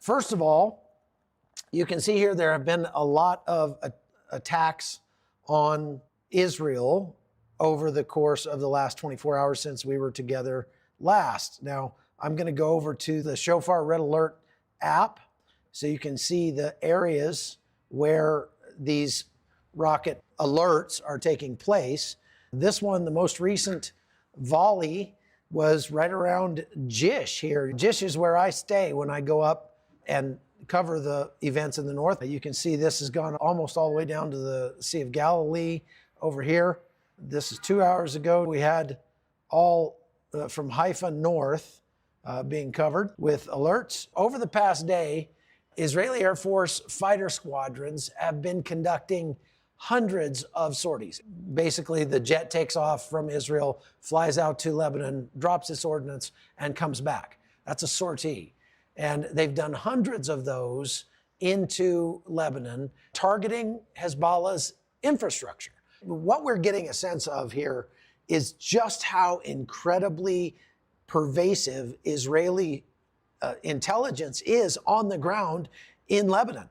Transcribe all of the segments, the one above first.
First of all, you can see here there have been a lot of attacks on Israel over the course of the last 24 hours since we were together last. Now, I'm going to go over to the Shofar Red Alert app so you can see the areas where these rocket alerts are taking place. This one, the most recent volley, was right around Jish here. Jish is where I stay when I go up and cover the events in the north. You can see this has gone almost all the way down to the Sea of Galilee over here. This is 2 hours ago. We had all from Haifa north being covered with alerts. Over the past day, Israeli Air Force fighter squadrons have been conducting hundreds of sorties. Basically, the jet takes off from Israel, flies out to Lebanon, drops its ordnance, and comes back. That's a sortie. And they've done hundreds of those into Lebanon, targeting Hezbollah's infrastructure. What we're getting a sense of here is just how incredibly pervasive Israeli intelligence is on the ground in Lebanon.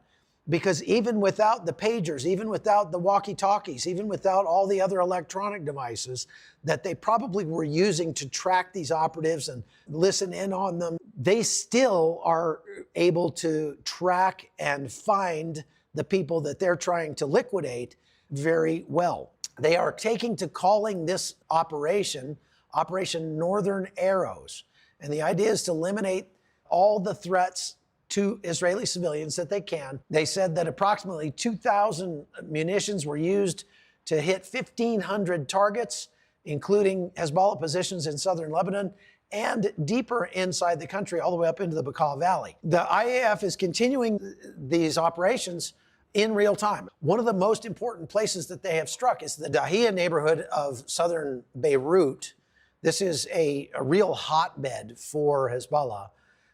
Because even without the pagers, even without the walkie-talkies, even without all the other electronic devices that they probably were using to track these operatives and listen in on them, they still are able to track and find the people that they're trying to liquidate very well. They are taking to calling this operation Operation Northern Arrows. And the idea is to eliminate all the threats to Israeli civilians that they can. They said that approximately 2,000 munitions were used to hit 1,500 targets, including Hezbollah positions in southern Lebanon and deeper inside the country, all the way up into the Bekaa Valley. The IAF is continuing these operations in real time. One of the most important places that they have struck is the Dahiyah neighborhood of southern Beirut. This is a real hotbed for Hezbollah.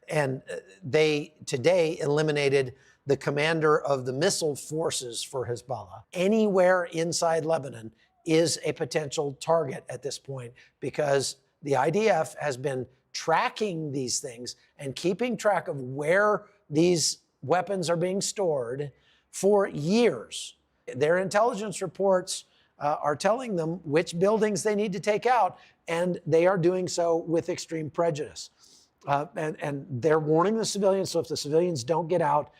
And they today eliminated the commander of the missile forces for Hezbollah. Anywhere inside Lebanon is a potential target at this point because the IDF has been tracking these things and keeping track of where these weapons are being stored for years. Their intelligence reports are telling them which buildings they need to take out, and they are doing so with extreme prejudice. And they're warning the civilians, so if the civilians don't get out,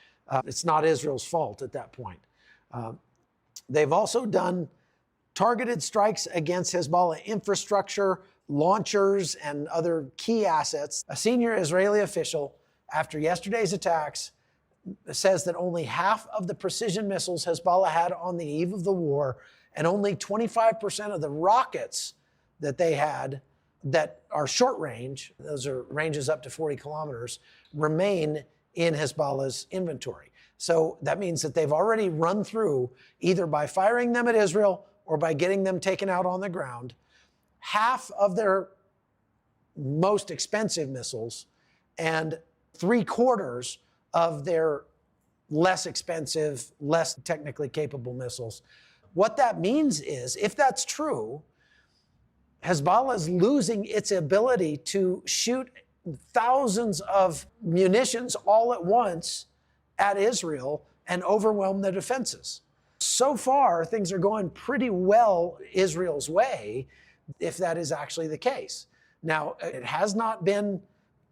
it's not Israel's fault at that point. They've also done targeted strikes against Hezbollah infrastructure, launchers, and other key assets. A senior Israeli official, after yesterday's attacks, says that only half of the precision missiles Hezbollah had on the eve of the war, and only 25% of the rockets that they had that are short range, those are ranges up to 40 kilometers, remain in Hezbollah's inventory. So that means that they've already run through, either by firing them at Israel or by getting them taken out on the ground, half of their most expensive missiles and 3/4 of their less expensive, less technically capable missiles. What that means is, if that's true, Hezbollah is losing its ability to shoot thousands of munitions all at once at Israel and overwhelm the defenses. So far, things are going pretty well Israel's way, if that is actually the case. Now, it has not been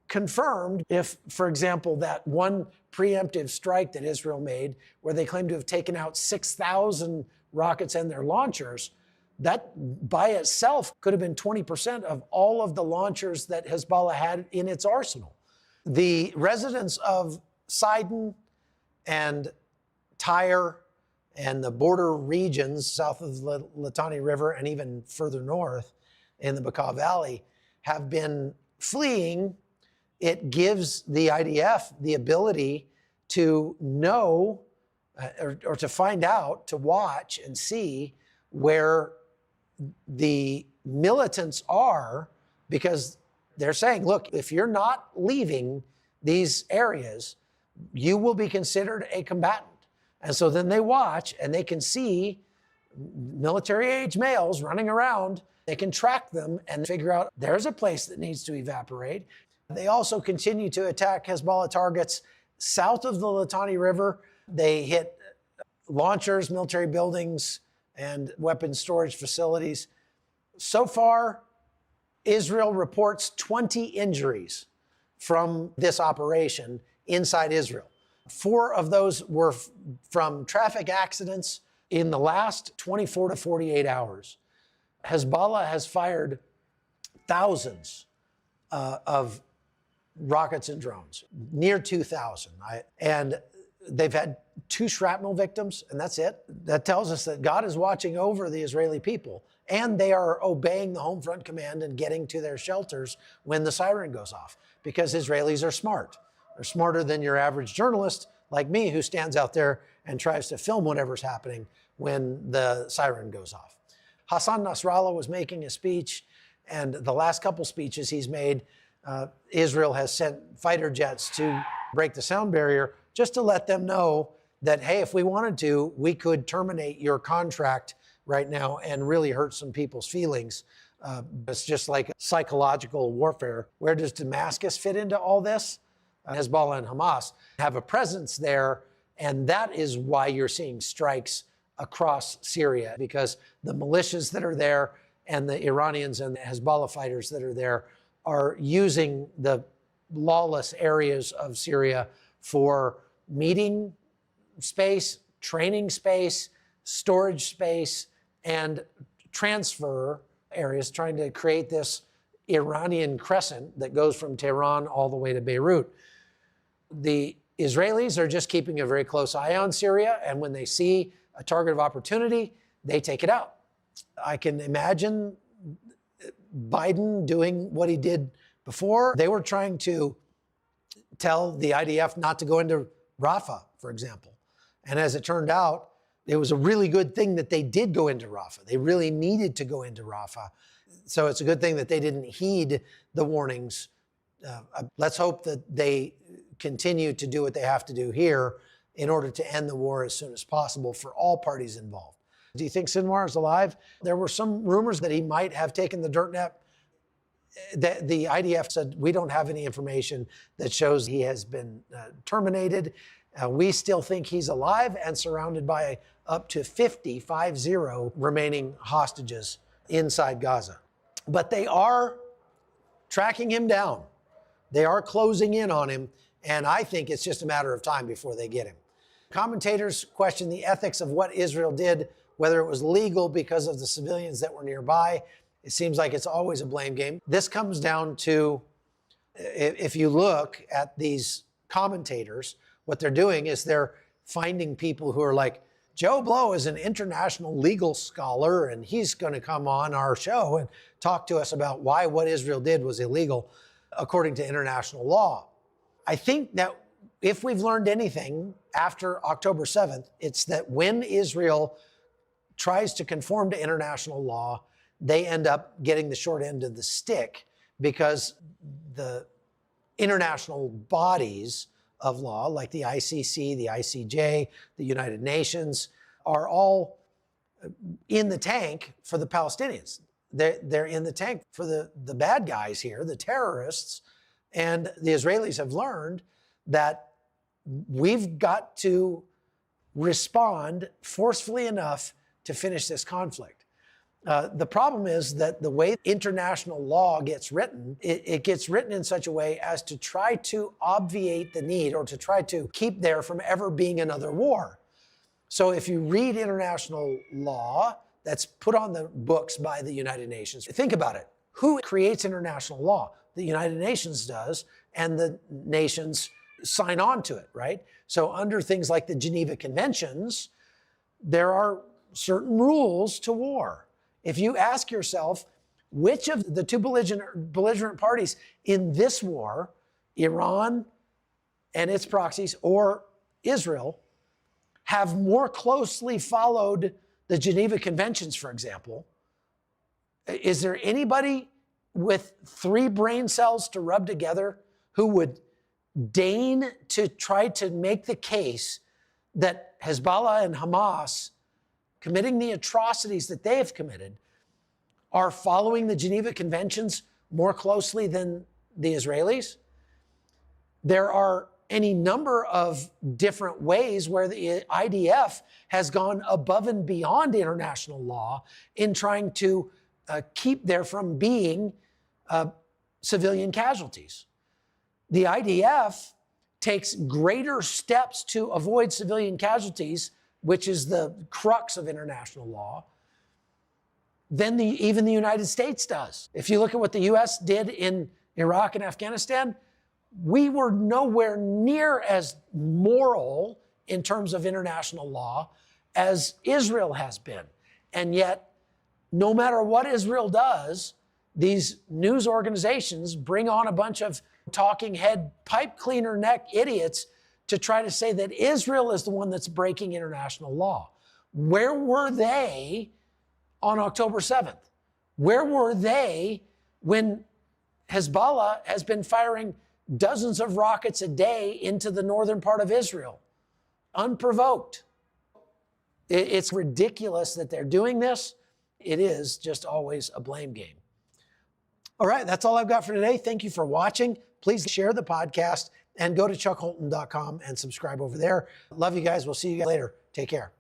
confirmed if, for example, that one preemptive strike that Israel made, where they claim to have taken out 6,000 rockets and their launchers, that by itself could have been 20% of all of the launchers that Hezbollah had in its arsenal. The residents of Sidon and Tyre and the border regions south of the Litani River and even further north in the Bekaa Valley have been fleeing. It gives the IDF the ability to know or to find out, to watch and see where the militants are, because they're saying, look, if you're not leaving these areas, you will be considered a combatant. And so then they watch and they can see military-age males running around. They can track them and figure out there's a place that needs to evaporate. They also continue to attack Hezbollah targets south of the Litani River. They hit launchers, military buildings, and weapons storage facilities. So far, Israel reports 20 injuries from this operation inside Israel. 4 of those were from traffic accidents in the last 24 to 48 hours. Hezbollah has fired thousands of rockets and drones, near 2,000. And they've had 2 shrapnel victims, and that's it. That tells us that God is watching over the Israeli people, and they are obeying the home front command and getting to their shelters when the siren goes off, because Israelis are smart. They're smarter than your average journalist like me, who stands out there and tries to film whatever's happening when the siren goes off. Hassan Nasrallah was making a speech, and the last couple speeches he's made, Israel has sent fighter jets to break the sound barrier just to let them know that, hey, if we wanted to, we could terminate your contract right now and really hurt some people's feelings. It's just like psychological warfare. Where does Damascus fit into all this? Hezbollah and Hamas have a presence there, and that is why you're seeing strikes across Syria, because the militias that are there and the Iranians and the Hezbollah fighters that are there are using the lawless areas of Syria for meeting space, training space, storage space, and transfer areas, trying to create this Iranian crescent that goes from Tehran all the way to Beirut. The Israelis are just keeping a very close eye on Syria, and when they see a target of opportunity, they take it out. I can imagine Biden doing what he did before. They were trying to tell the IDF not to go into Rafah, for example. And as it turned out, it was a really good thing that they did go into Rafah. They really needed to go into Rafah. So it's a good thing that they didn't heed the warnings. Let's hope that they continue to do what they have to do here in order to end the war as soon as possible for all parties involved. Do you think Sinwar is alive? There were some rumors that he might have taken the dirt nap. The IDF said, we don't have any information that shows he has been terminated. We still think he's alive and surrounded by up to 50 remaining hostages inside Gaza. But they are tracking him down. They are closing in on him, and I think it's just a matter of time before they get him. Commentators question the ethics of what Israel did, whether it was legal because of the civilians that were nearby. It seems like it's always a blame game. This comes down to, if you look at these commentators, what they're doing is they're finding people who are like, Joe Blow is an international legal scholar, and he's going to come on our show and talk to us about why what Israel did was illegal according to international law. I think that if we've learned anything after October 7th, it's that when Israel tries to conform to international law, they end up getting the short end of the stick, because the international bodies of law, like the ICC, the ICJ, the United Nations, are all in the tank for the Palestinians. They're in the tank for the bad guys here, the terrorists. And the Israelis have learned that we've got to respond forcefully enough to finish this conflict. The problem is that the way international law gets written, it gets written in such a way as to try to obviate the need, or to try to keep there from ever being another war. So if you read international law that's put on the books by the United Nations, think about it. Who creates international law? The United Nations does, and the nations sign on to it, right? So under things like the Geneva Conventions, there are certain rules to war. If you ask yourself, which of the two belligerent parties in this war, Iran and its proxies, or Israel, have more closely followed the Geneva Conventions, for example, is there anybody with 3 brain cells to rub together who would deign to try to make the case that Hezbollah and Hamas, committing the atrocities that they have committed, are following the Geneva Conventions more closely than the Israelis? There are any number of different ways where the IDF has gone above and beyond international law in trying to keep there from being civilian casualties. The IDF takes greater steps to avoid civilian casualties, which is the crux of international law, than even the United States does. If you look at what the US did in Iraq and Afghanistan, we were nowhere near as moral in terms of international law as Israel has been. And yet, no matter what Israel does, these news organizations bring on a bunch of talking head, pipe cleaner neck idiots to try to say that Israel is the one that's breaking international law. Where were they on October 7th? Where were they when Hezbollah has been firing dozens of rockets a day into the northern part of Israel, unprovoked? It's ridiculous that they're doing this. It is just always a blame game. All right, that's all I've got for today. Thank you for watching. Please share the podcast and go to chuckholton.com and subscribe over there. Love you guys. We'll see you guys later. Take care.